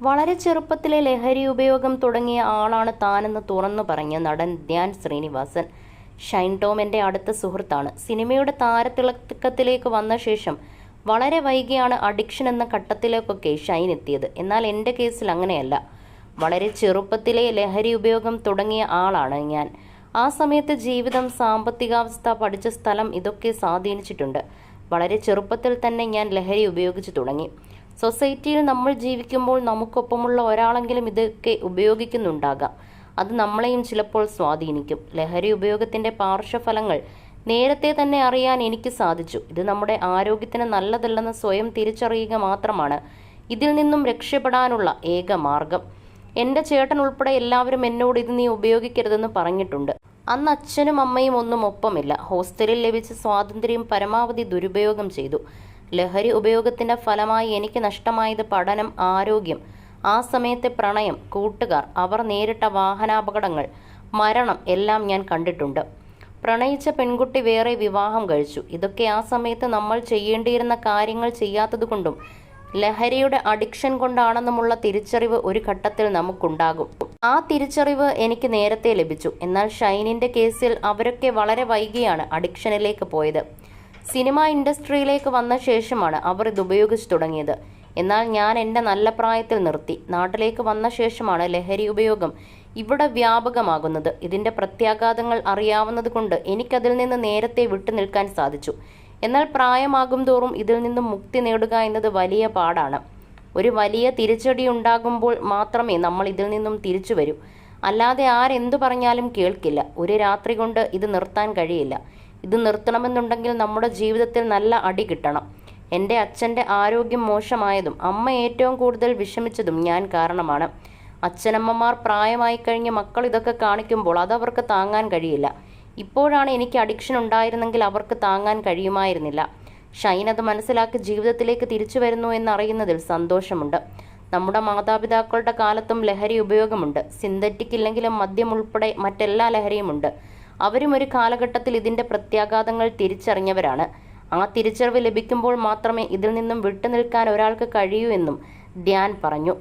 വളരെ ചെറുപ്പത്തിലെ ലഹരി ഉപയോഗം തുടങ്ങിയ ആളാണ് താനെന്ന് തുറന്നു പറഞ്ഞ നടൻ ധ്യാൻ ശ്രീനിവാസൻ. ഷൈൻ ടോം എൻ്റെ അടുത്ത സുഹൃത്താണ്. സിനിമയുടെ താരത്തിളക്കത്തിലേക്ക് വന്ന ശേഷം വളരെ വൈകിയാണ് അഡിക്ഷൻ എന്ന ഘട്ടത്തിലേക്കൊക്കെ ഷൈൻ എത്തിയത്. എന്നാൽ എൻ്റെ കേസിൽ അങ്ങനെയല്ല. വളരെ ചെറുപ്പത്തിലെ ലഹരി ഉപയോഗം തുടങ്ങിയ ആളാണ് ഞാൻ. ആ സമയത്ത് ജീവിതം, സാമ്പത്തികാവസ്ഥ, പഠിച്ച സ്ഥലം ഇതൊക്കെ സ്വാധീനിച്ചിട്ടുണ്ട്. വളരെ ചെറുപ്പത്തിൽ തന്നെ ഞാൻ ലഹരി ഉപയോഗിച്ചു തുടങ്ങി. സൊസൈറ്റിയിൽ നമ്മൾ ജീവിക്കുമ്പോൾ നമുക്കൊപ്പമുള്ള ഒരാളെങ്കിലും ഇതൊക്കെ ഉപയോഗിക്കുന്നുണ്ടാകാം. അത് നമ്മളെയും ചിലപ്പോൾ സ്വാധീനിക്കും. ലഹരി ഉപയോഗത്തിൻ്റെ പാർശ്വഫലങ്ങൾ നേരത്തെ തന്നെ അറിയാൻ എനിക്ക് സാധിച്ചു. ഇത് നമ്മുടെ ആരോഗ്യത്തിന് നല്ലതല്ലെന്ന് സ്വയം തിരിച്ചറിയുക മാത്രമാണ് ഇതിൽ നിന്നും രക്ഷപ്പെടാനുള്ള ഏക മാർഗം. എൻ്റെ ചേട്ടൻ ഉൾപ്പെടെ എല്ലാവരും എന്നോട് ഇത് നീ ഉപയോഗിക്കരുതെന്ന് പറഞ്ഞിട്ടുണ്ട്. അന്ന് അച്ഛനും അമ്മയും ഒന്നും ഒപ്പമില്ല. ഹോസ്റ്റലിൽ ലഭിച്ച സ്വാതന്ത്ര്യം പരമാവധി ദുരുപയോഗം ചെയ്തു. ലഹരി ഉപയോഗത്തിൻ്റെ ഫലമായി എനിക്ക് നഷ്ടമായത് പഠനം, ആരോഗ്യം, ആ സമയത്തെ പ്രണയം, കൂട്ടുകാർ, അവർ നേരിട്ട വാഹനാപകടങ്ങൾ, മരണം എല്ലാം ഞാൻ കണ്ടിട്ടുണ്ട്. പ്രണയിച്ച പെൺകുട്ടി വേറെ വിവാഹം കഴിച്ചു. ഇതൊക്കെ ആ സമയത്ത് നമ്മൾ ചെയ്യേണ്ടിയിരുന്ന കാര്യങ്ങൾ ചെയ്യാത്തതുകൊണ്ടും ലഹരിയുടെ അഡിക്ഷൻ കൊണ്ടാണെന്നുമുള്ള തിരിച്ചറിവ് ഒരു ഘട്ടത്തിൽ നമുക്കുണ്ടാകും. ആ തിരിച്ചറിവ് എനിക്ക് നേരത്തെ ലഭിച്ചു. എന്നാൽ ഷൈനിൻ്റെ കേസിൽ അവരൊക്കെ വളരെ വൈകിയാണ് അഡിക്ഷനിലേക്ക് പോയത്. സിനിമ ഇൻഡസ്ട്രിയിലേക്ക് വന്ന ശേഷമാണ് അവർ ഇത് ഉപയോഗിച്ചു തുടങ്ങിയത്. എന്നാൽ ഞാൻ എൻ്റെ നല്ല പ്രായത്തിൽ നിർത്തി. നാട്ടിലേക്ക് വന്ന ശേഷമാണ് ലഹരി ഉപയോഗം ഇവിടെ വ്യാപകമാകുന്നത്. ഇതിൻ്റെ പ്രത്യാഘാതങ്ങൾ അറിയാവുന്നത് കൊണ്ട് എനിക്കതിൽ നിന്ന് നേരത്തെ വിട്ടുനിൽക്കാൻ സാധിച്ചു. എന്നാൽ പ്രായമാകും തോറും ഇതിൽ നിന്നും മുക്തി നേടുക എന്നത് വലിയ പാടാണ്. ഒരു വലിയ തിരിച്ചടി ഉണ്ടാകുമ്പോൾ മാത്രമേ നമ്മൾ ഇതിൽ നിന്നും തിരിച്ചു വരൂ. അല്ലാതെ ആരെന്തു പറഞ്ഞാലും കേൾക്കില്ല. ഒരു രാത്രി കൊണ്ട് ഇത് നിർത്താൻ കഴിയില്ല. ഇത് നിർത്തണമെന്നുണ്ടെങ്കിൽ നമ്മുടെ ജീവിതത്തിൽ നല്ല അടി കിട്ടണം. എൻ്റെ അച്ഛൻ്റെ ആരോഗ്യം മോശമായതും അമ്മ ഏറ്റവും കൂടുതൽ വിഷമിച്ചതും ഞാൻ കാരണമാണ്. അച്ഛനമ്മമാർ പ്രായമായി കഴിഞ്ഞ മക്കൾ ഇതൊക്കെ കാണിക്കുമ്പോൾ അതവർക്ക് താങ്ങാൻ കഴിയില്ല. ഇപ്പോഴാണ് എനിക്ക് അഡിക്ഷൻ ഉണ്ടായിരുന്നെങ്കിൽ അവർക്ക് താങ്ങാൻ കഴിയുമായിരുന്നില്ല. ഷൈൻ അത് മനസ്സിലാക്കി ജീവിതത്തിലേക്ക് തിരിച്ചു വരുന്നു എന്നറിയുന്നതിൽ സന്തോഷമുണ്ട്. നമ്മുടെ മാതാപിതാക്കളുടെ കാലത്തും ലഹരി ഉപയോഗമുണ്ട്. സിന്തറ്റിക് ഇല്ലെങ്കിലും മദ്യം ഉൾപ്പെടെ മറ്റെല്ലാ ലഹരിയുമുണ്ട്. അവരും ഒരു കാലഘട്ടത്തിൽ ഇതിൻ്റെ പ്രത്യാഘാതങ്ങൾ തിരിച്ചറിഞ്ഞവരാണ്. ആ തിരിച്ചറിവ് ലഭിക്കുമ്പോൾ മാത്രമേ ഇതിൽ നിന്നും വിട്ടുനിൽക്കാൻ ഒരാൾക്ക് കഴിയൂ എന്നും ധ്യാൻ പറഞ്ഞു.